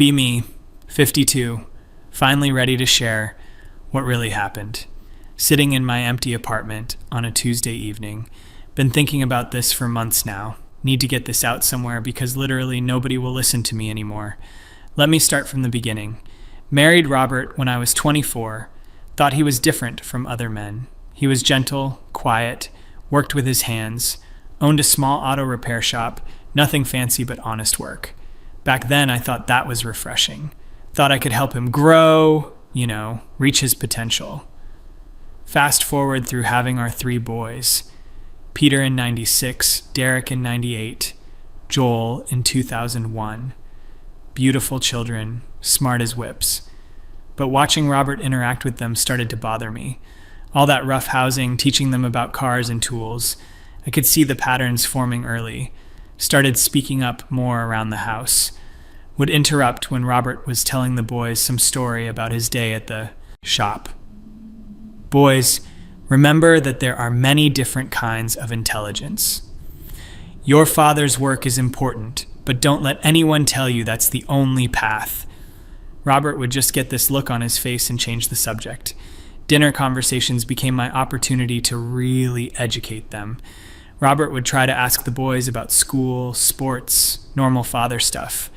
Be me, 52, finally ready to share what really happened. Sitting in my empty apartment on a Tuesday evening. Been thinking about this for months now. Need to get this out somewhere because literally nobody will listen to me anymore. Let me start from the beginning. Married Robert when I was 24. Thought he was different from other men. He was gentle, quiet, worked with his hands, owned a small auto repair shop, nothing fancy but honest work. Back then I thought that was refreshing. Thought I could help him grow, reach his potential. Fast forward through having our 3 boys. Peter in 96, Derek in 98, Joel in 2001. Beautiful children, smart as whips. But watching Robert interact with them started to bother me. All that rough housing, teaching them about cars and tools. I could see the patterns forming early. Started speaking up more around the house. Would interrupt when Robert was telling the boys some story about his day at the shop. Boys, remember that there are many different kinds of intelligence. Your father's work is important, but don't let anyone tell you that's the only path. Robert would just get this look on his face and change the subject. Dinner conversations became my opportunity to really educate them. Robert would try to ask the boys about school, sports, normal father stuff.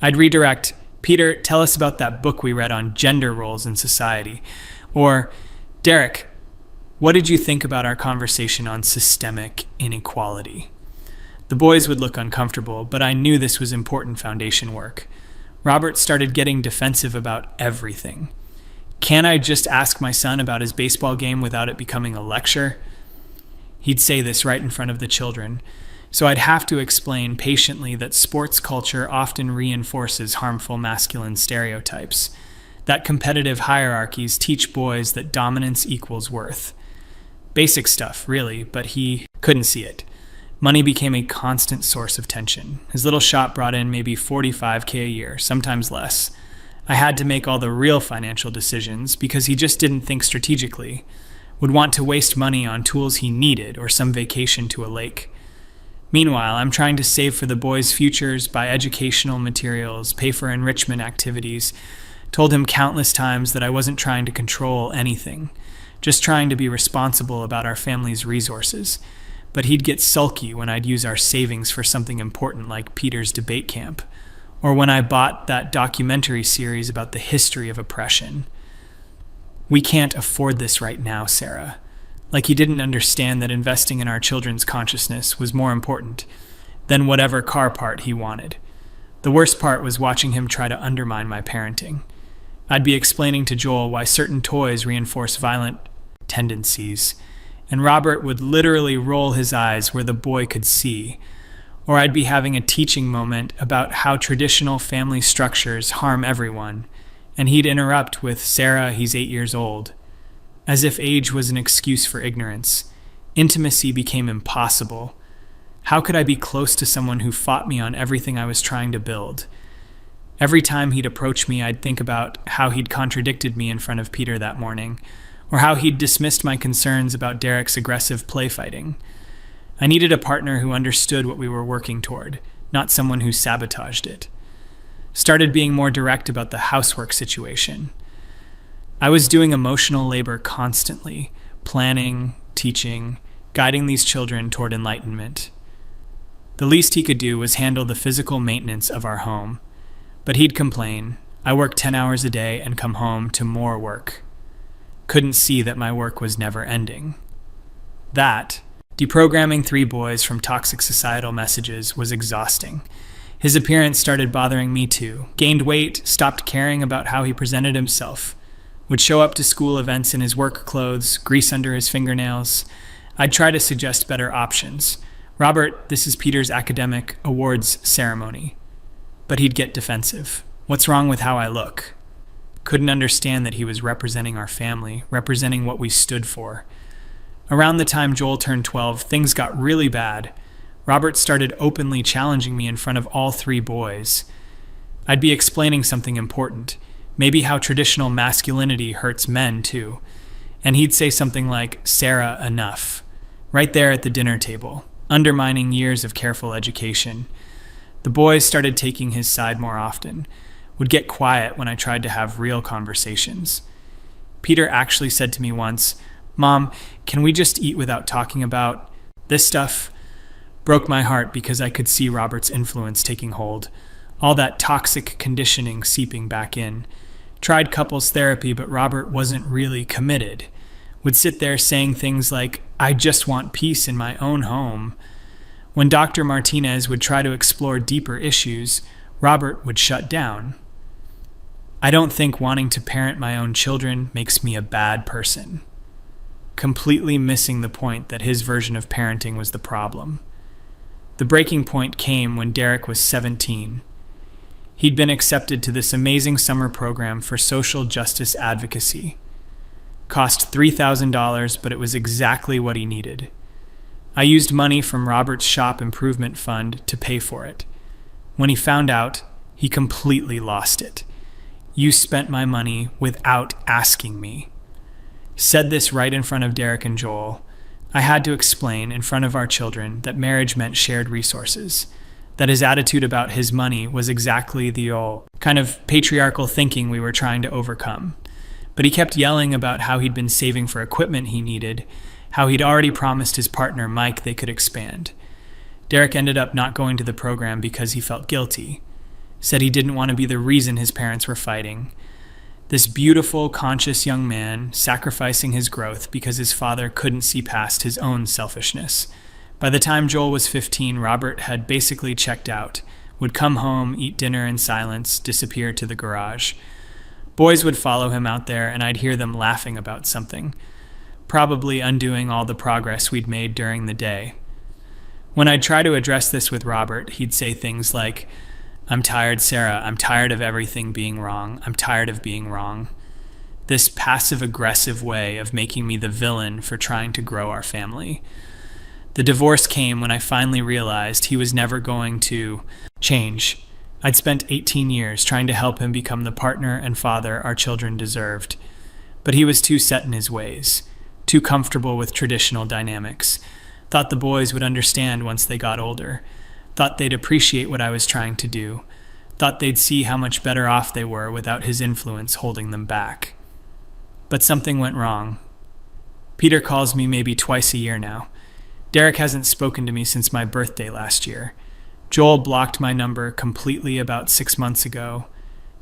I'd redirect, Peter, tell us about that book we read on gender roles in society. Or, Derek, what did you think about our conversation on systemic inequality? The boys would look uncomfortable, but I knew this was important foundation work. Robert started getting defensive about everything. Can't I just ask my son about his baseball game without it becoming a lecture? He'd say this right in front of the children, so I'd have to explain patiently that sports culture often reinforces harmful masculine stereotypes, that competitive hierarchies teach boys that dominance equals worth. Basic stuff, really, but he couldn't see it. Money became a constant source of tension. His little shop brought in maybe $45K a year, sometimes less. I had to make all the real financial decisions because he just didn't think strategically. Would want to waste money on tools he needed or some vacation to a lake. Meanwhile, I'm trying to save for the boys' futures, buy educational materials, pay for enrichment activities. Told him countless times that I wasn't trying to control anything, just trying to be responsible about our family's resources. But he'd get sulky when I'd use our savings for something important like Peter's debate camp, or when I bought that documentary series about the history of oppression. We can't afford this right now, Sarah. Like he didn't understand that investing in our children's consciousness was more important than whatever car part he wanted. The worst part was watching him try to undermine my parenting. I'd be explaining to Joel why certain toys reinforce violent tendencies, and Robert would literally roll his eyes where the boy could see. Or I'd be having a teaching moment about how traditional family structures harm everyone, and he'd interrupt with, Sarah, he's 8 years old. As if age was an excuse for ignorance. Intimacy became impossible. How could I be close to someone who fought me on everything I was trying to build? Every time he'd approach me, I'd think about how he'd contradicted me in front of Peter that morning, or how he'd dismissed my concerns about Derek's aggressive play fighting. I needed a partner who understood what we were working toward, not someone who sabotaged it. Started being more direct about the housework situation. I was doing emotional labor constantly, planning, teaching, guiding these children toward enlightenment. The least he could do was handle the physical maintenance of our home. But he'd complain, I work 10 hours a day and come home to more work. Couldn't see that my work was never ending. That, deprogramming 3 boys from toxic societal messages, was exhausting. His appearance started bothering me too. Gained weight, stopped caring about how he presented himself. Would show up to school events in his work clothes, grease under his fingernails. I'd try to suggest better options. Robert, this is Peter's academic awards ceremony. But he'd get defensive. What's wrong with how I look? Couldn't understand that he was representing our family, representing what we stood for. Around the time Joel turned 12, things got really bad. Robert started openly challenging me in front of all 3 boys. I'd be explaining something important, maybe how traditional masculinity hurts men too. And he'd say something like, Sarah, enough, right there at the dinner table, undermining years of careful education. The boys started taking his side more often, would get quiet when I tried to have real conversations. Peter actually said to me once, "Mom, can we just eat without talking about this stuff?" Broke my heart because I could see Robert's influence taking hold, all that toxic conditioning seeping back in. Tried couples therapy, but Robert wasn't really committed. Would sit there saying things like, "I just want peace in my own home." When Dr. Martinez would try to explore deeper issues, Robert would shut down. I don't think wanting to parent my own children makes me a bad person. Completely missing the point that his version of parenting was the problem. The breaking point came when Derek was 17. He'd been accepted to this amazing summer program for social justice advocacy. Cost $3,000, but it was exactly what he needed. I used money from Robert's shop improvement fund to pay for it. When he found out, he completely lost it. "You spent my money without asking me." Said this right in front of Derek and Joel. I had to explain in front of our children that marriage meant shared resources, that his attitude about his money was exactly the old kind of patriarchal thinking we were trying to overcome. But he kept yelling about how he'd been saving for equipment he needed, how he'd already promised his partner Mike they could expand. Derek ended up not going to the program because he felt guilty. Said he didn't want to be the reason his parents were fighting. This beautiful, conscious young man sacrificing his growth because his father couldn't see past his own selfishness. By the time Joel was 15, Robert had basically checked out, would come home, eat dinner in silence, disappear to the garage. Boys would follow him out there, and I'd hear them laughing about something, probably undoing all the progress we'd made during the day. When I'd try to address this with Robert, he'd say things like, "I'm tired, Sarah. I'm tired of everything being wrong. I'm tired of being wrong." This passive-aggressive way of making me the villain for trying to grow our family. The divorce came when I finally realized he was never going to change. I'd spent 18 years trying to help him become the partner and father our children deserved. But he was too set in his ways, too comfortable with traditional dynamics. Thought the boys would understand once they got older. Thought they'd appreciate what I was trying to do. Thought they'd see how much better off they were without his influence holding them back. But something went wrong. Peter calls me maybe twice a year now. Derek hasn't spoken to me since my birthday last year. Joel blocked my number completely about 6 months ago.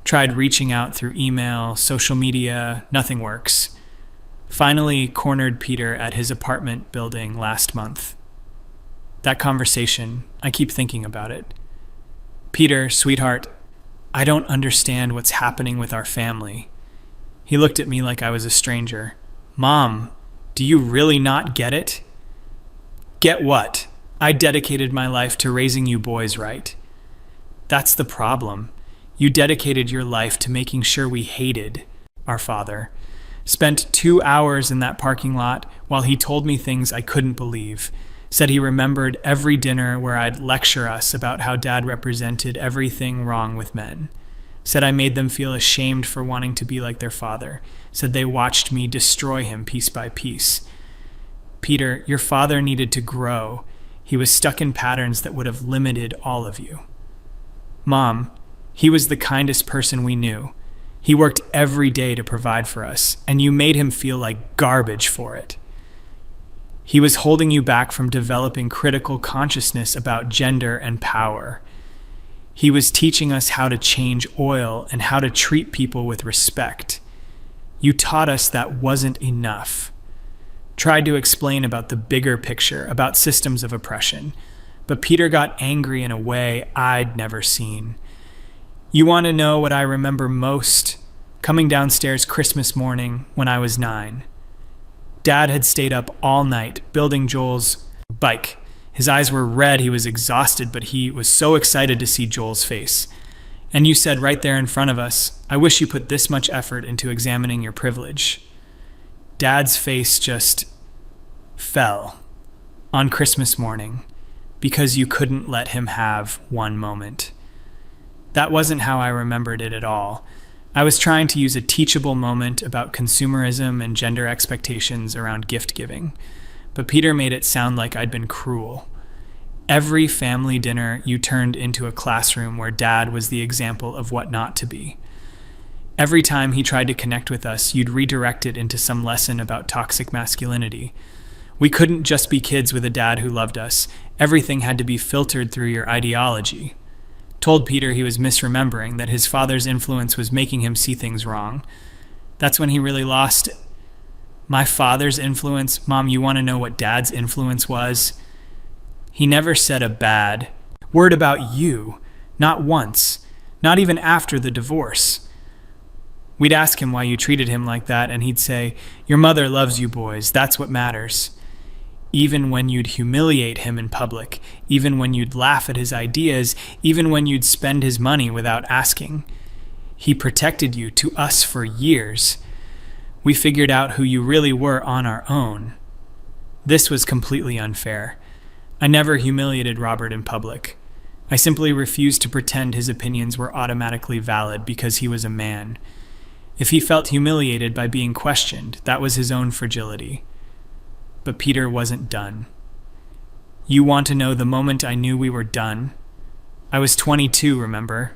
Tried reaching out through email, social media, nothing works. Finally cornered Peter at his apartment building last month. That conversation, I keep thinking about it. "Peter, sweetheart, I don't understand what's happening with our family." He looked at me like I was a stranger. "Mom, do you really not get it?" "Get what? I dedicated my life to raising you boys right." "That's the problem. You dedicated your life to making sure we hated our father. Spent 2 hours in that parking lot while he told me things I couldn't believe. Said he remembered every dinner where I'd lecture us about how Dad represented everything wrong with men. Said I made them feel ashamed for wanting to be like their father. Said they watched me destroy him piece by piece. Peter, your father needed to grow. He was stuck in patterns that would have limited all of you. Mom, he was the kindest person we knew. He worked every day to provide for us, and you made him feel like garbage for it. He was holding you back from developing critical consciousness about gender and power. He was teaching us how to change oil and how to treat people with respect. You taught us that wasn't enough. Tried to explain about the bigger picture, about systems of oppression, but Peter got angry in a way I'd never seen. You want to know what I remember most? Coming downstairs Christmas morning when I was 9. Dad had stayed up all night building Joel's bike. His eyes were red, he was exhausted, but he was so excited to see Joel's face. And you said right there in front of us, "I wish you put this much effort into examining your privilege." Dad's face just fell on Christmas morning because you couldn't let him have one moment. That wasn't how I remembered it at all. I was trying to use a teachable moment about consumerism and gender expectations around gift giving, but Peter made it sound like I'd been cruel. Every family dinner you turned into a classroom where Dad was the example of what not to be. Every time he tried to connect with us, you'd redirect it into some lesson about toxic masculinity. We couldn't just be kids with a dad who loved us. Everything had to be filtered through your ideology. Told Peter he was misremembering, that his father's influence was making him see things wrong. That's when he really lost it. My father's influence? Mom, you want to know what Dad's influence was? He never said a bad word about you. Not once. Not even after the divorce. We'd ask him why you treated him like that, and he'd say, "Your mother loves you boys. That's what matters." Even when you'd humiliate him in public, even when you'd laugh at his ideas, even when you'd spend his money without asking. He protected you to us for years. We figured out who you really were on our own. This was completely unfair. I never humiliated Robert in public. I simply refused to pretend his opinions were automatically valid because he was a man. If he felt humiliated by being questioned, that was his own fragility. But Peter wasn't done. You want to know the moment I knew we were done? I was 22, remember?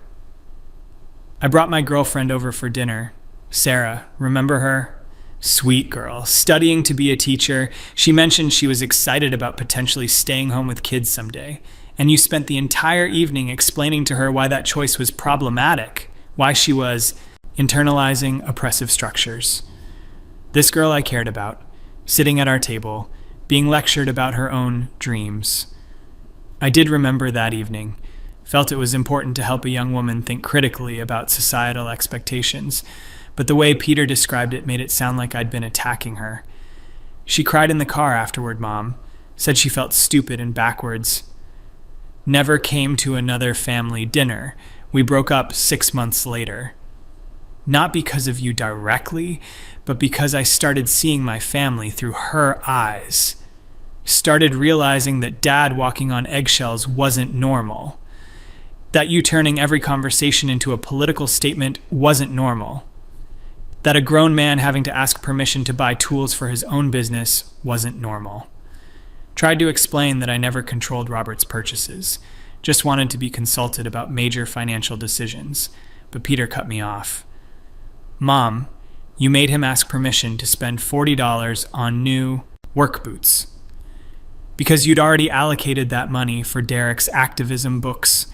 I brought my girlfriend over for dinner. Sarah, remember her? Sweet girl, studying to be a teacher. She mentioned she was excited about potentially staying home with kids someday. And you spent the entire evening explaining to her why that choice was problematic, why she was internalizing oppressive structures. This girl I cared about, sitting at our table, being lectured about her own dreams. I did remember that evening, felt it was important to help a young woman think critically about societal expectations, but the way Peter described it made it sound like I'd been attacking her. She cried in the car afterward, Mom, said she felt stupid and backwards. Never came to another family dinner. We broke up 6 months later. Not because of you directly, but because I started seeing my family through her eyes. Started realizing that Dad walking on eggshells wasn't normal. That you turning every conversation into a political statement wasn't normal. That a grown man having to ask permission to buy tools for his own business wasn't normal. Tried to explain that I never controlled Robert's purchases, just wanted to be consulted about major financial decisions, but Peter cut me off. Mom, you made him ask permission to spend $40 on new work boots. Because you'd already allocated that money for Derek's activism books.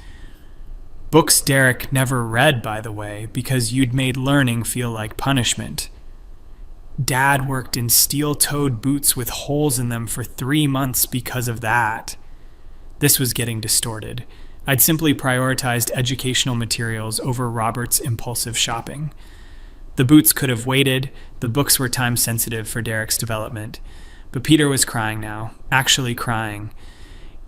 Books Derek never read, by the way, because you'd made learning feel like punishment. Dad worked in steel-toed boots with holes in them for 3 months because of that. This was getting distorted. I'd simply prioritized educational materials over Robert's impulsive shopping. The boots could have waited, the books were time-sensitive for Derek's development. But Peter was crying now, actually crying.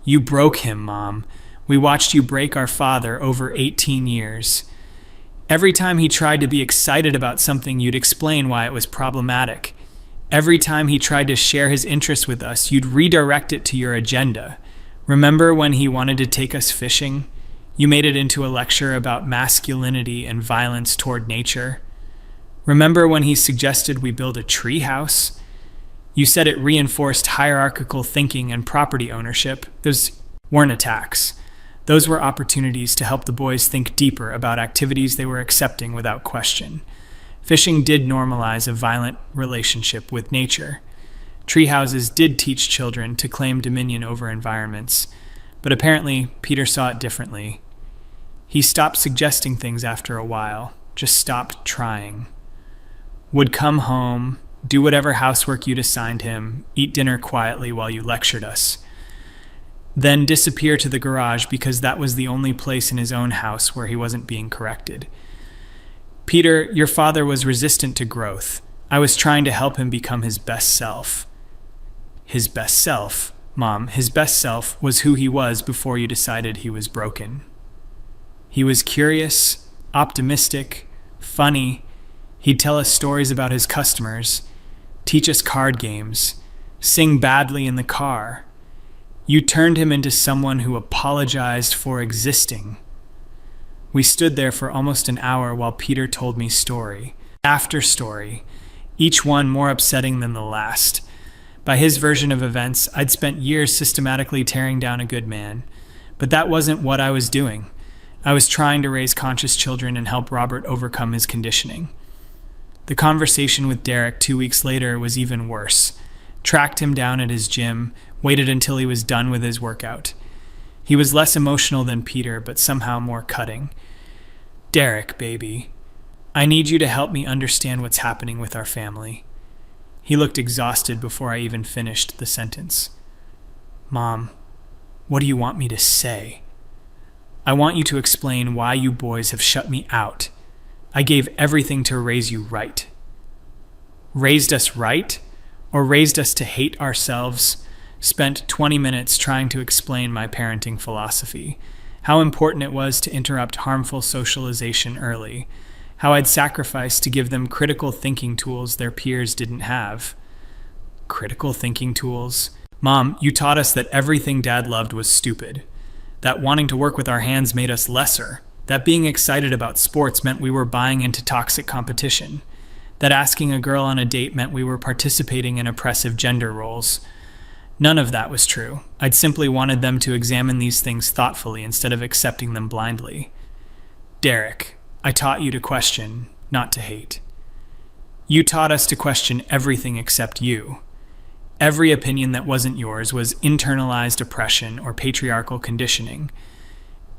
You broke him, Mom. We watched you break our father over 18 years. Every time he tried to be excited about something, you'd explain why it was problematic. Every time he tried to share his interest with us, you'd redirect it to your agenda. Remember when he wanted to take us fishing? You made it into a lecture about masculinity and violence toward nature. Remember when he suggested we build a tree house? You said it reinforced hierarchical thinking and property ownership. Those weren't attacks. Those were opportunities to help the boys think deeper about activities they were accepting without question. Fishing did normalize a violent relationship with nature. Treehouses did teach children to claim dominion over environments, but apparently Peter saw it differently. He stopped suggesting things after a while, just stopped trying. Would come home, do whatever housework you'd assigned him, eat dinner quietly while you lectured us. Then disappear to the garage because that was the only place in his own house where he wasn't being corrected. Peter, your father was resistant to growth. I was trying to help him become his best self. His best self, Mom, his best self was who he was before you decided he was broken. He was curious, optimistic, funny. He'd tell us stories about his customers, teach us card games, sing badly in the car. You turned him into someone who apologized for existing. We stood there for almost an hour while Peter told me story after story, each one more upsetting than the last. By his version of events, I'd spent years systematically tearing down a good man. But that wasn't what I was doing. I was trying to raise conscious children and help Robert overcome his conditioning. The conversation with Derek 2 weeks later was even worse. Tracked him down at his gym, waited until he was done with his workout. He was less emotional than Peter, but somehow more cutting. "Derek, baby, I need you to help me understand what's happening with our family." He looked exhausted before I even finished the sentence. "Mom, what do you want me to say?" "I want you to explain why you boys have shut me out. I gave everything to raise you right." Raised us right? Or raised us to hate ourselves? Spent 20 minutes trying to explain my parenting philosophy. How important it was to interrupt harmful socialization early. How I'd sacrificed to give them critical thinking tools their peers didn't have. Critical thinking tools? "Mom, you taught us that everything Dad loved was stupid. That wanting to work with our hands made us lesser. That being excited about sports meant we were buying into toxic competition. That asking a girl on a date meant we were participating in oppressive gender roles." None of that was true. I'd simply wanted them to examine these things thoughtfully instead of accepting them blindly. "Derek, I taught you to question, not to hate. You taught us to question everything except you. Every opinion that wasn't yours was internalized oppression or patriarchal conditioning.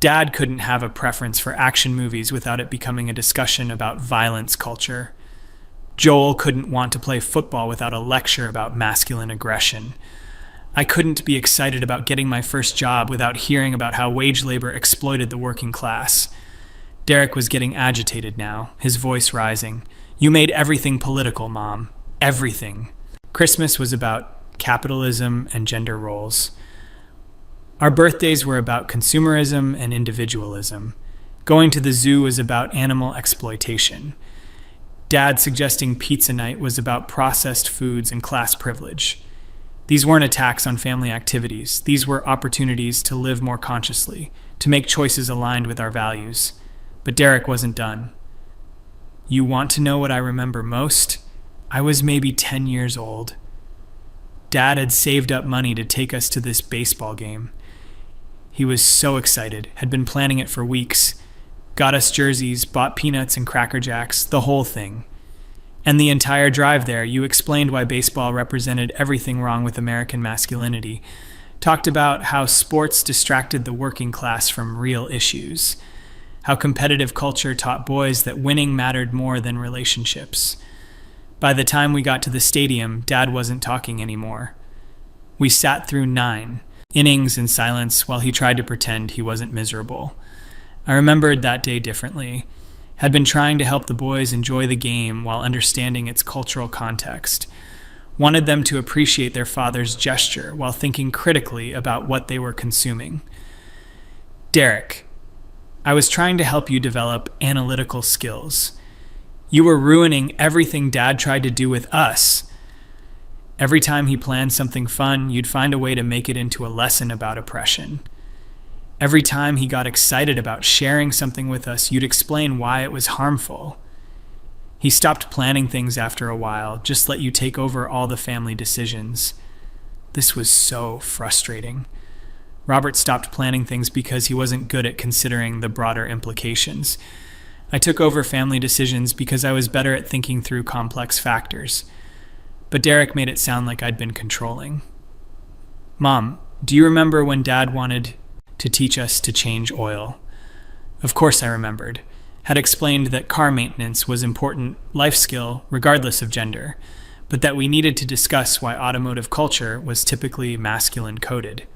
Dad couldn't have a preference for action movies without it becoming a discussion about violence culture. Joel couldn't want to play football without a lecture about masculine aggression. I couldn't be excited about getting my first job without hearing about how wage labor exploited the working class." Derek was getting agitated now, his voice rising. "You made everything political, Mom. Everything." Christmas was about capitalism and gender roles. Our birthdays were about consumerism and individualism. Going to the zoo was about animal exploitation. Dad suggesting pizza night was about processed foods and class privilege. These weren't attacks on family activities. These were opportunities to live more consciously, to make choices aligned with our values. But Derek wasn't done. "You want to know what I remember most? I was maybe 10 years old. Dad had saved up money to take us to this baseball game. He was so excited, had been planning it for weeks, got us jerseys, bought peanuts and Cracker Jacks, the whole thing. And the entire drive there, you explained why baseball represented everything wrong with American masculinity. Talked about how sports distracted the working class from real issues. How competitive culture taught boys that winning mattered more than relationships. By the time we got to the stadium, Dad wasn't talking anymore. We sat through 9 innings in silence while he tried to pretend he wasn't miserable. I remembered that day differently. Had been trying to help the boys enjoy the game while understanding its cultural context. Wanted them to appreciate their father's gesture while thinking critically about what they were consuming. "Derek, I was trying to help you develop analytical skills. You were ruining everything Dad tried to do with us. Every time he planned something fun, you'd find a way to make it into a lesson about oppression. Every time he got excited about sharing something with us, you'd explain why it was harmful. He stopped planning things after a while, just let you take over all the family decisions. This was so frustrating. Robert stopped planning things because he wasn't good at considering the broader implications. I took over family decisions because I was better at thinking through complex factors. But Derek made it sound like I'd been controlling. Mom, do you remember when Dad wanted to teach us to change oil? Of course I remembered. Had explained that car maintenance was important life skill regardless of gender, but that we needed to discuss why automotive culture was typically masculine coded.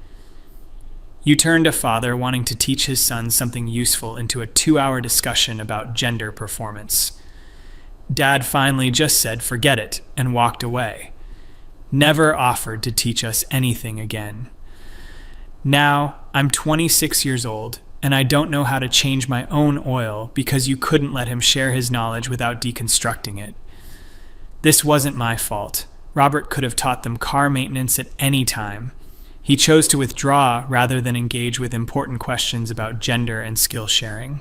You turned a father wanting to teach his son something useful into a 2-hour discussion about gender performance. Dad finally just said forget it and walked away. Never offered to teach us anything again. Now, I'm 26 years old, and I don't know how to change my own oil because you couldn't let him share his knowledge without deconstructing it. This wasn't my fault. Robert could have taught them car maintenance at any time. He chose to withdraw rather than engage with important questions about gender and skill sharing.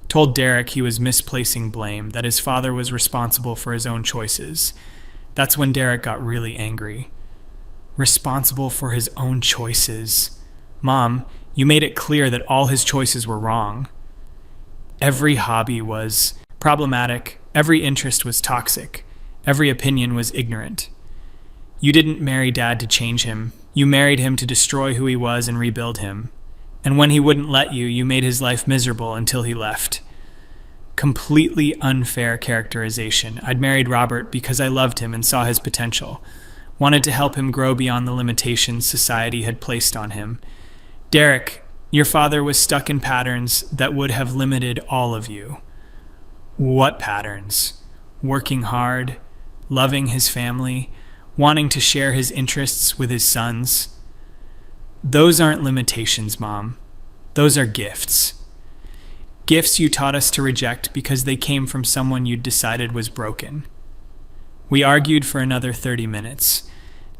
Told Derek he was misplacing blame, that his father was responsible for his own choices. That's when Derek got really angry. responsible for his own choices. Mom, you made it clear that all his choices were wrong. Every hobby was problematic, every interest was toxic, every opinion was ignorant. You didn't marry Dad to change him. You married him to destroy who he was and rebuild him. And when he wouldn't let you, you made his life miserable until he left. Completely unfair characterization. I'd married Robert because I loved him and saw his potential. Wanted to help him grow beyond the limitations society had placed on him. Derek, your father was stuck in patterns that would have limited all of you. What patterns? Working hard, loving his family, wanting to share his interests with his sons. Those aren't limitations, Mom. Those are gifts. Gifts you taught us to reject because they came from someone you'd decided was broken. We argued for another 30 minutes,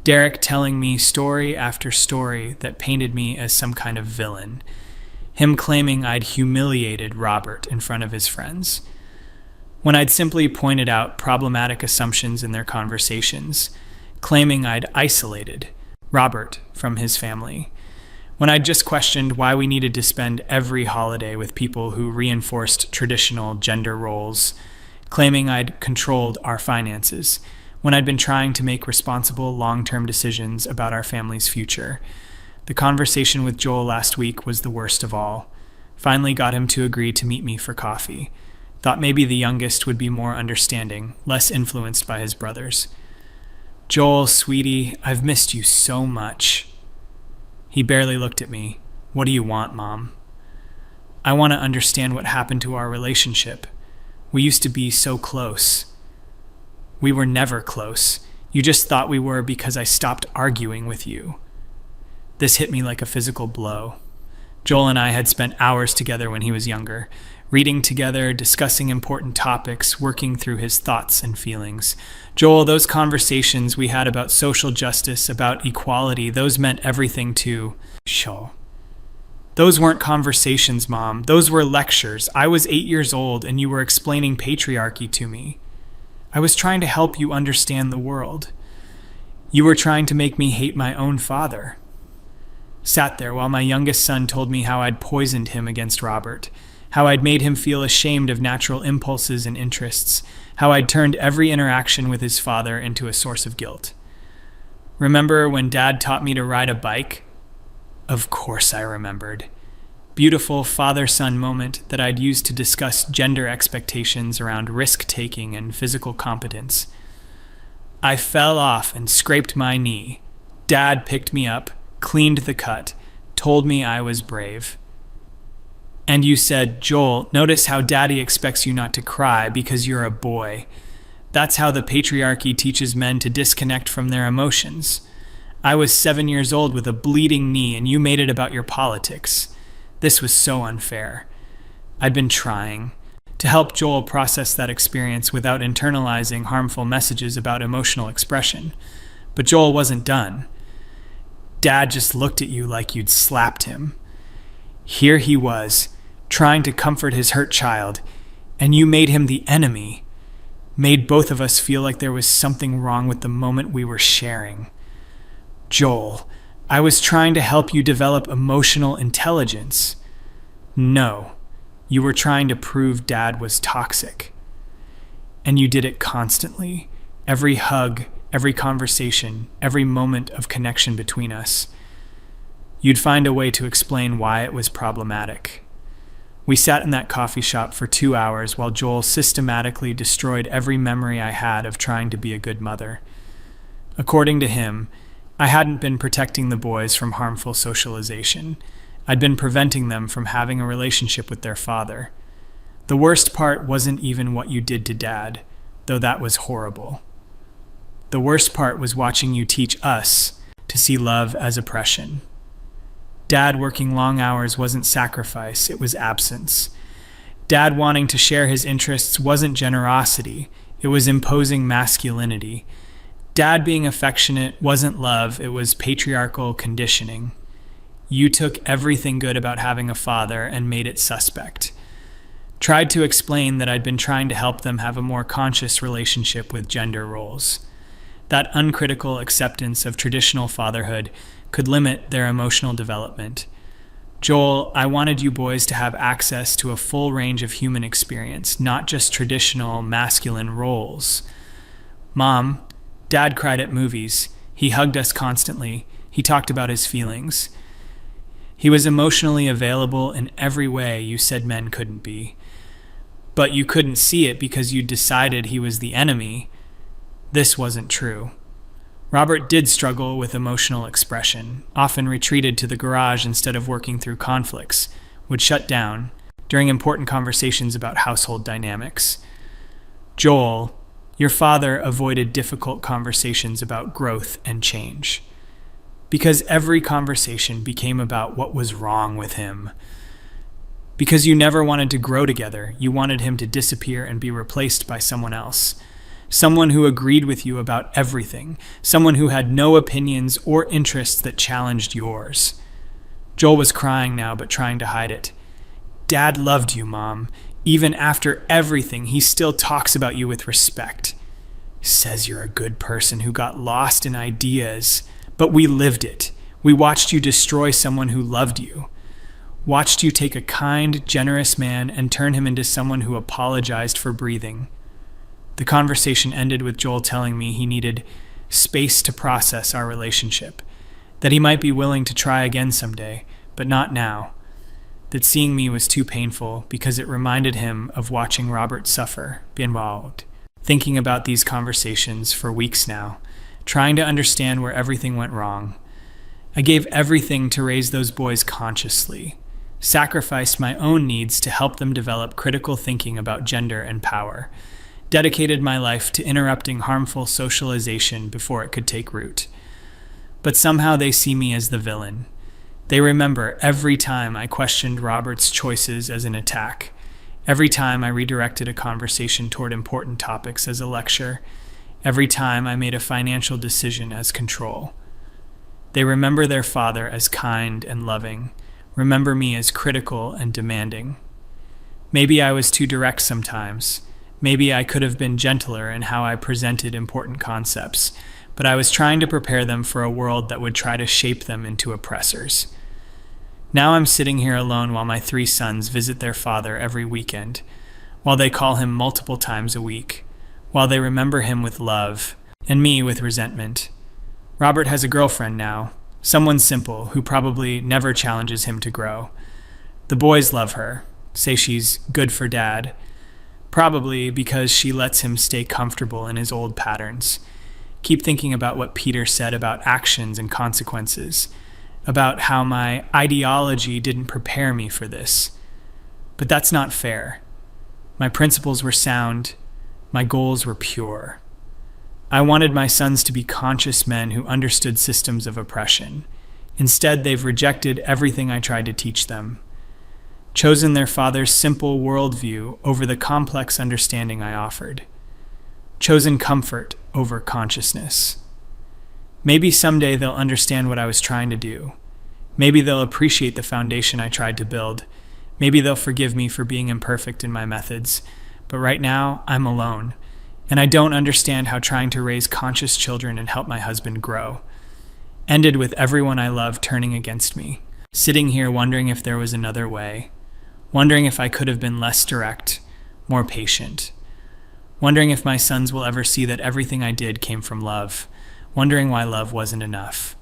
Derek telling me story after story that painted me as some kind of villain, him claiming I'd humiliated Robert in front of his friends, when I'd simply pointed out problematic assumptions in their conversations, claiming I'd isolated Robert from his family, when I'd just questioned why we needed to spend every holiday with people who reinforced traditional gender roles, claiming I'd controlled our finances, when I'd been trying to make responsible long-term decisions about our family's future. The conversation with Joel last week was the worst of all. Finally got him to agree to meet me for coffee. Thought maybe the youngest would be more understanding, less influenced by his brothers. Joel, sweetie, I've missed you so much. He barely looked at me. What do you want, Mom? I want to understand what happened to our relationship. We used to be so close. We were never close. You just thought we were because I stopped arguing with you. This hit me like a physical blow. Joel and I had spent hours together when he was younger, reading together, discussing important topics, working through his thoughts and feelings. Joel, those conversations we had about social justice, about equality, those meant everything to Shaw. Those weren't conversations, Mom. Those were lectures. I was 8 years old and you were explaining patriarchy to me. I was trying to help you understand the world. You were trying to make me hate my own father. Sat there while my youngest son told me how I'd poisoned him against Robert, how I'd made him feel ashamed of natural impulses and interests, how I'd turned every interaction with his father into a source of guilt. Remember when Dad taught me to ride a bike? Of course I remembered. Beautiful father-son moment that I'd used to discuss gender expectations around risk-taking and physical competence. I fell off and scraped my knee. Dad picked me up, cleaned the cut, told me I was brave. And you said, Joel, notice how Daddy expects you not to cry because you're a boy. That's how the patriarchy teaches men to disconnect from their emotions. I was 7 years old with a bleeding knee and you made it about your politics. This was so unfair. I'd been trying to help Joel process that experience without internalizing harmful messages about emotional expression. But Joel wasn't done. Dad just looked at you like you'd slapped him. Here he was, trying to comfort his hurt child, and you made him the enemy, made both of us feel like there was something wrong with the moment we were sharing. Joel, I was trying to help you develop emotional intelligence. No, you were trying to prove Dad was toxic. And you did it constantly. Every hug, every conversation, every moment of connection between us. You'd find a way to explain why it was problematic. We sat in that coffee shop for 2 hours while Joel systematically destroyed every memory I had of trying to be a good mother. According to him, I hadn't been protecting the boys from harmful socialization. I'd been preventing them from having a relationship with their father. The worst part wasn't even what you did to Dad, though that was horrible. The worst part was watching you teach us to see love as oppression. Dad working long hours wasn't sacrifice, it was absence. Dad wanting to share his interests wasn't generosity, it was imposing masculinity. Dad being affectionate wasn't love, it was patriarchal conditioning. You took everything good about having a father and made it suspect. Tried to explain that I'd been trying to help them have a more conscious relationship with gender roles. That uncritical acceptance of traditional fatherhood could limit their emotional development. Joel, I wanted you boys to have access to a full range of human experience, not just traditional masculine roles. Mom, Dad cried at movies. He hugged us constantly. He talked about his feelings. He was emotionally available in every way you said men couldn't be. But you couldn't see it because you decided he was the enemy. This wasn't true. Robert did struggle with emotional expression, often retreated to the garage instead of working through conflicts, would shut down during important conversations about household dynamics. Joel, your father avoided difficult conversations about growth and change, because every conversation became about what was wrong with him. Because you never wanted to grow together, you wanted him to disappear and be replaced by someone else. Someone who agreed with you about everything. Someone who had no opinions or interests that challenged yours. Joel was crying now, but trying to hide it. Dad loved you, Mom. Even after everything, he still talks about you with respect. Says you're a good person who got lost in ideas. But we lived it. We watched you destroy someone who loved you. Watched you take a kind, generous man and turn him into someone who apologized for breathing. The conversation ended with Joel telling me he needed space to process our relationship, that he might be willing to try again someday, but not now, that seeing me was too painful because it reminded him of watching Robert suffer, be involved. Thinking about these conversations for weeks now, trying to understand where everything went wrong. I gave everything to raise those boys consciously, sacrificed my own needs to help them develop critical thinking about gender and power, dedicated my life to interrupting harmful socialization before it could take root. But somehow they see me as the villain. They remember every time I questioned Robert's choices as an attack, every time I redirected a conversation toward important topics as a lecture, every time I made a financial decision as control. They remember their father as kind and loving, remember me as critical and demanding. Maybe I was too direct sometimes. Maybe I could have been gentler in how I presented important concepts, but I was trying to prepare them for a world that would try to shape them into oppressors. Now I'm sitting here alone while my 3 sons visit their father every weekend, while they call him multiple times a week, while they remember him with love, and me with resentment. Robert has a girlfriend now, someone simple who probably never challenges him to grow. The boys love her, say she's good for Dad, probably because she lets him stay comfortable in his old patterns. Keep thinking about what Peter said about actions and consequences, about how my ideology didn't prepare me for this. But that's not fair. My principles were sound. My goals were pure. I wanted my sons to be conscious men who understood systems of oppression. Instead, they've rejected everything I tried to teach them, chosen their father's simple worldview over the complex understanding I offered, chosen comfort over consciousness. Maybe someday they'll understand what I was trying to do. Maybe they'll appreciate the foundation I tried to build. Maybe they'll forgive me for being imperfect in my methods. But right now, I'm alone, and I don't understand how trying to raise conscious children and help my husband grow ended with everyone I love turning against me, sitting here wondering if there was another way, wondering if I could have been less direct, more patient, wondering if my sons will ever see that everything I did came from love, wondering why love wasn't enough.